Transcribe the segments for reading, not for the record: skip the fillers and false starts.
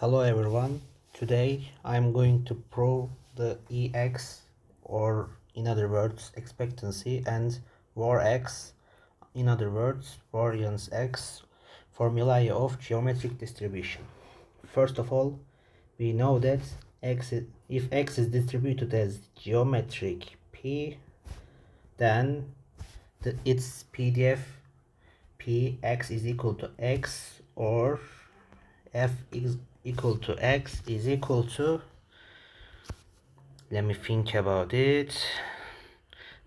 Hello everyone. Today I'm going to prove the EX, or in other words expectancy, and var X, in other words variance X, formulae of geometric distribution. First of all, we know that if X is distributed as geometric P, then its PDF P X is equal to X, or F is equal to X is equal to, let me think about it,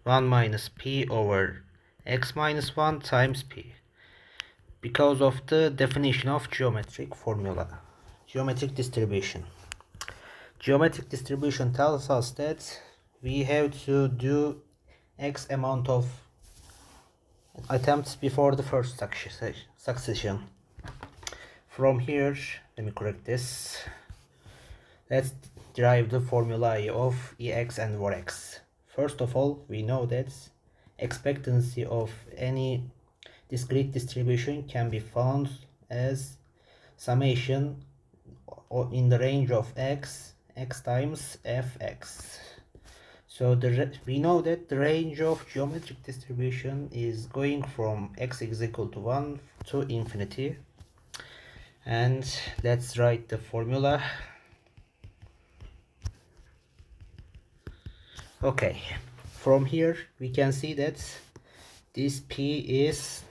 1 minus P over X minus 1 times P, because of the definition of geometric distribution. Geometric distribution tells us that we have to do X amount of attempts before the first succession. From here, let me correct this. Let's derive the formulae of EX and var X. First of all, we know that expectancy of any discrete distribution can be found as summation in the range of x times fx. So we know that the range of geometric distribution is going from x is equal to 1 to infinity. And let's write the formula. Okay, from here we can see that this p is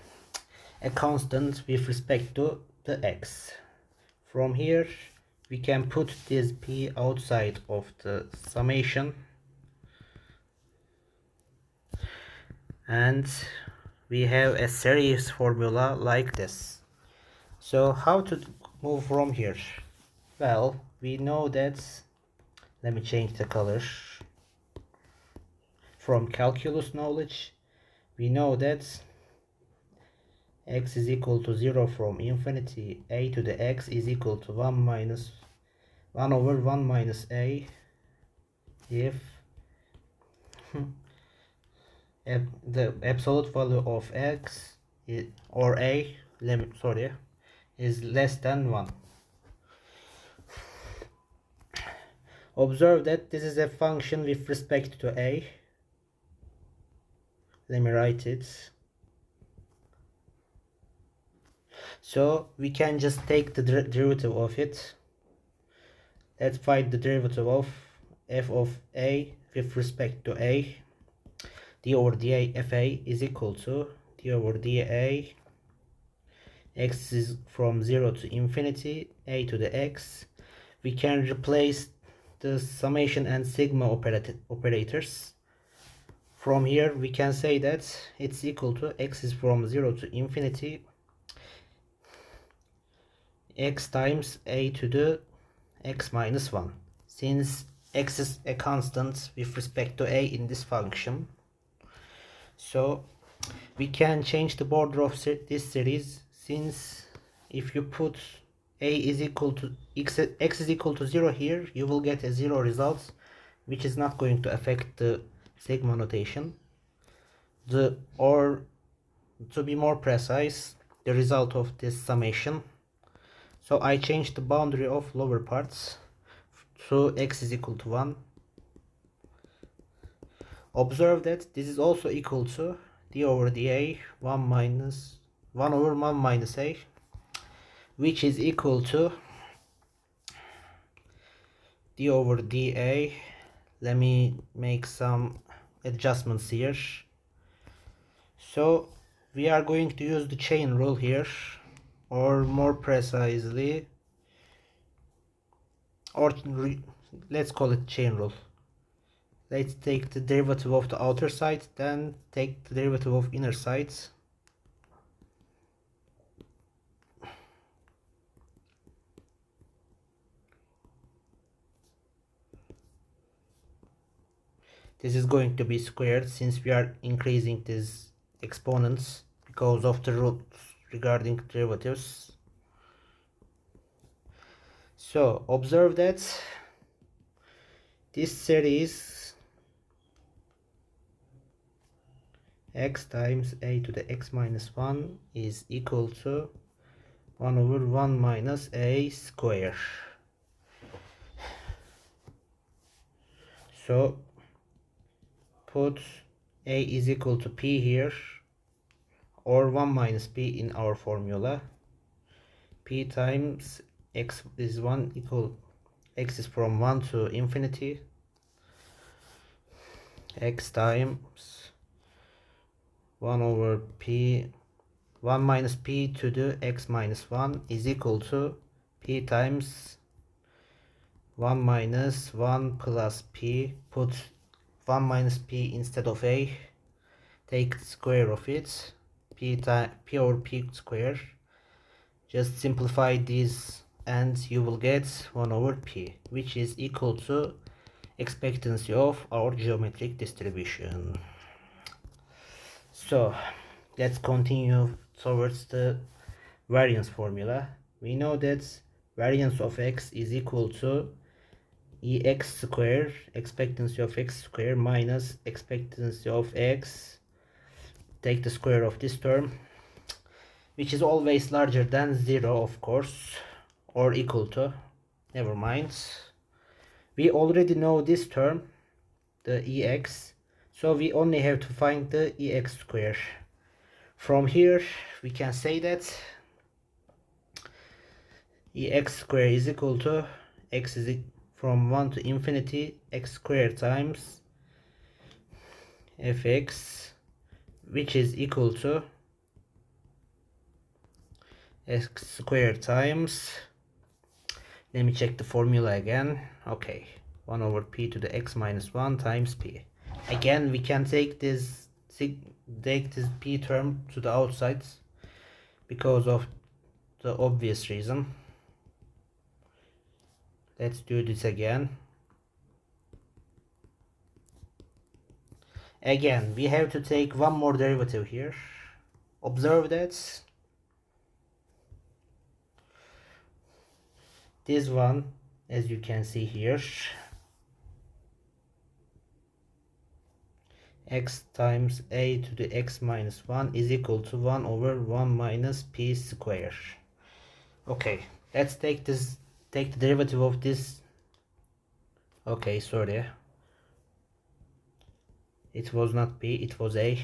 a constant with respect to the x. From here we can put this p outside of the summation, and we have a series formula like this. So how to move from here? Well, we know that, let me change the color. From calculus knowledge, we know that x is equal to 0 from infinity a to the x is equal to 1 over 1 minus a if the absolute value of x or a is less than 1. Observe that this is a function with respect to a. Let me write it. So we can just take the derivative of it. Let's find the derivative of f of a with respect to a. D over dA fa is equal to d over dA x is from 0 to infinity a to the x. We can replace the summation and sigma operators. From here we can say that it's equal to x is from 0 to infinity x times a to the x minus 1, since x is a constant with respect to a in this function. So we can change the border of this series, since if you put a is equal to x is equal to 0 here, you will get a 0 result, which is not going to affect the sigma notation. Or to be more precise, the result of this summation. So I changed the boundary of lower parts to x is equal to 1. Observe that this is also equal to d over dA 1 over 1 minus a, which is equal to d over dA. Let me make some adjustments here. So we are going to use the chain rule here, or more precisely, let's call it chain rule. Let's take the derivative of the outer side, then take the derivative of inner sides. This is going to be squared, since we are increasing these exponents because of the rules regarding derivatives. So observe that this series x times a to the x minus 1 is equal to 1 over 1 minus a square. So put a is equal to p here, or 1 minus p in our formula. P times x is 1 equal, x is from 1 to infinity, x times 1 over p, 1 minus p to the x minus 1 is equal to p times 1 minus 1 plus p. Put 1 minus p instead of a, take the square of it, p over p square. Just simplify this and you will get 1 over p, which is equal to expectancy of our geometric distribution. So let's continue towards the variance formula. We know that variance of x is equal to ex square, expectancy of x square, minus expectancy of x, take the square of this term, which is always larger than 0, of course, or equal to, never mind. We already know this term, the ex, so we only have to find the ex square. From here we can say that ex square is equal to x is from 1 to infinity x squared times fx, which is equal to x squared times, let me check the formula again. Okay, 1 over p to the x minus 1 times p. Again, we can take this p term to the outside because of the obvious reason. Let's do this again. Again, we have to take one more derivative here. Observe that this one, as you can see here, x times a to the x minus 1 is equal to 1 over 1 minus p square. Okay, let's take the derivative of this. Okay, sorry, it was not p, it was a.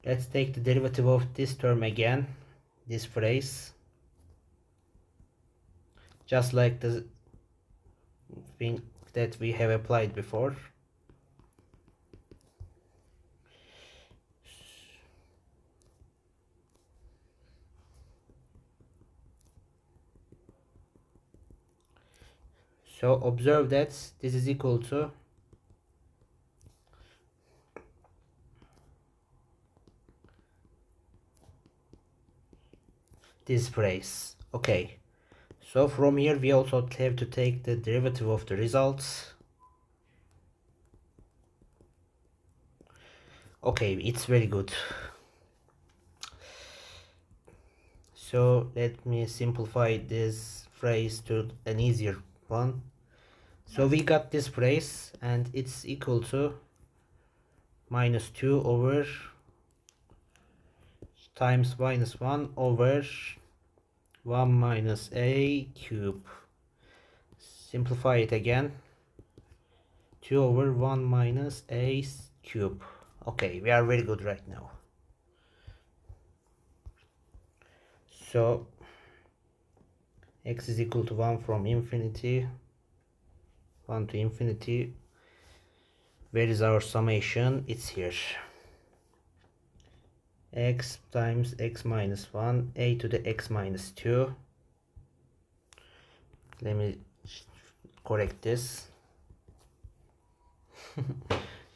Let's take the derivative of this term again, this phrase, just like the thing that we have applied before. So observe that this is equal to this phrase. Okay, so from here we also have to take the derivative of the results. Okay, it's very good. So let me simplify this phrase to an easier one. So we got this phrase and it's equal to minus 2 over times minus 1 over 1 minus a cube. Simplify it again. 2 over 1 minus a cube. Okay, we are very good right now. So x is equal to 1 from infinity, 1 to infinity. Where is our summation? It's here. X times x minus 1, a to the x minus 2. Let me correct this.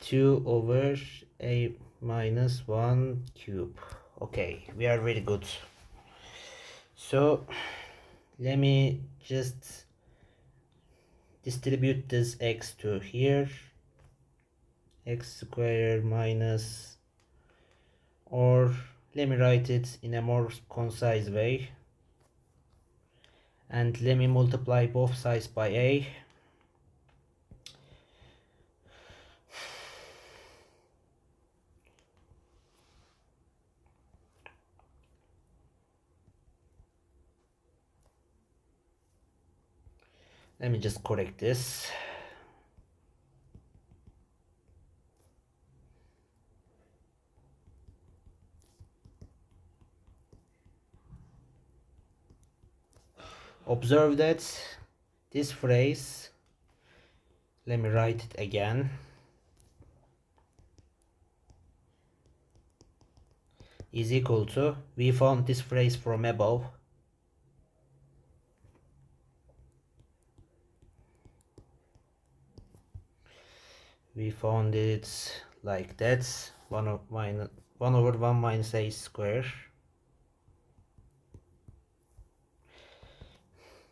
2 over a minus 1 cube. Okay, we are very good. So let me just distribute this x to here, x squared minus, or let me write it in a more concise way, and let me multiply both sides by a. Let me just correct this. observe that this phrase, let me write it again, is equal to, we found this phrase from above, we found it like that, 1 over 1 minus a square.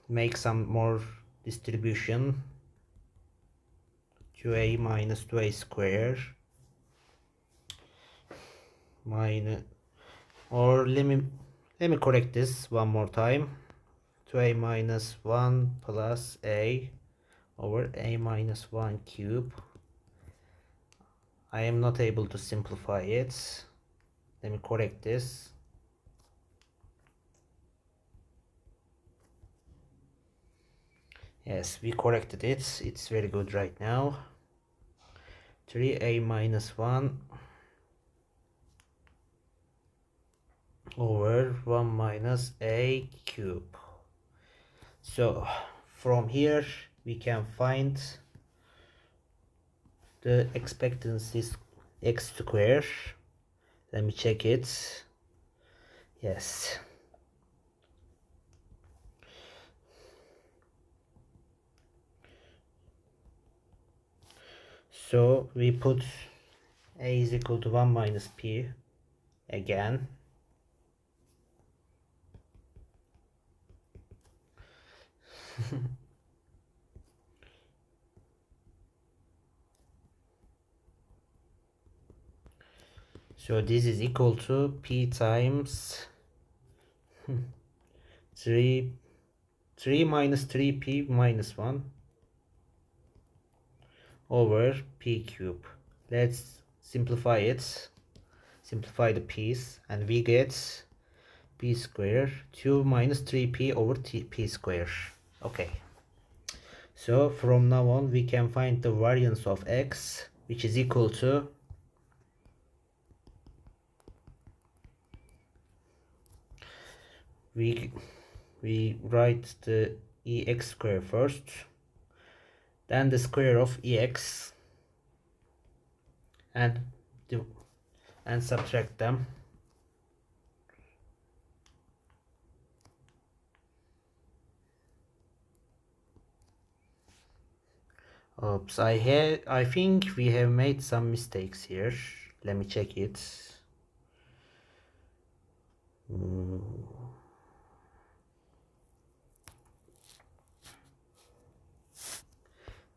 Make some more distribution, 2a minus 2a square minus, or let me correct this one more time, 2a minus 1 plus a over a minus 1 cube. I am not able to simplify it. Let me correct this. Yes, we corrected it. It's very good right now. 3a minus 1 over 1 minus a cube. So from here we can find the expectancy x square. Let me check it. Yes. So we put a is equal to 1 minus p again. So this is equal to p times 3 minus 3p minus 1 over p cube. Let's simplify it. Simplify the p's and we get p square 2 minus 3p over p square. Okay. So from now on we can find the variance of x, which is equal to we write the ex square first, then the square of ex, and subtract them. Oops, I think we have made some mistakes here. Let me check it.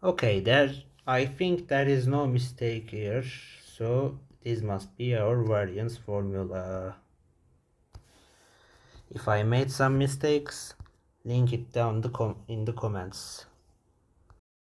Okay, I think there is no mistake here, so this must be our variance formula. If I made some mistakes, link it down in the comments.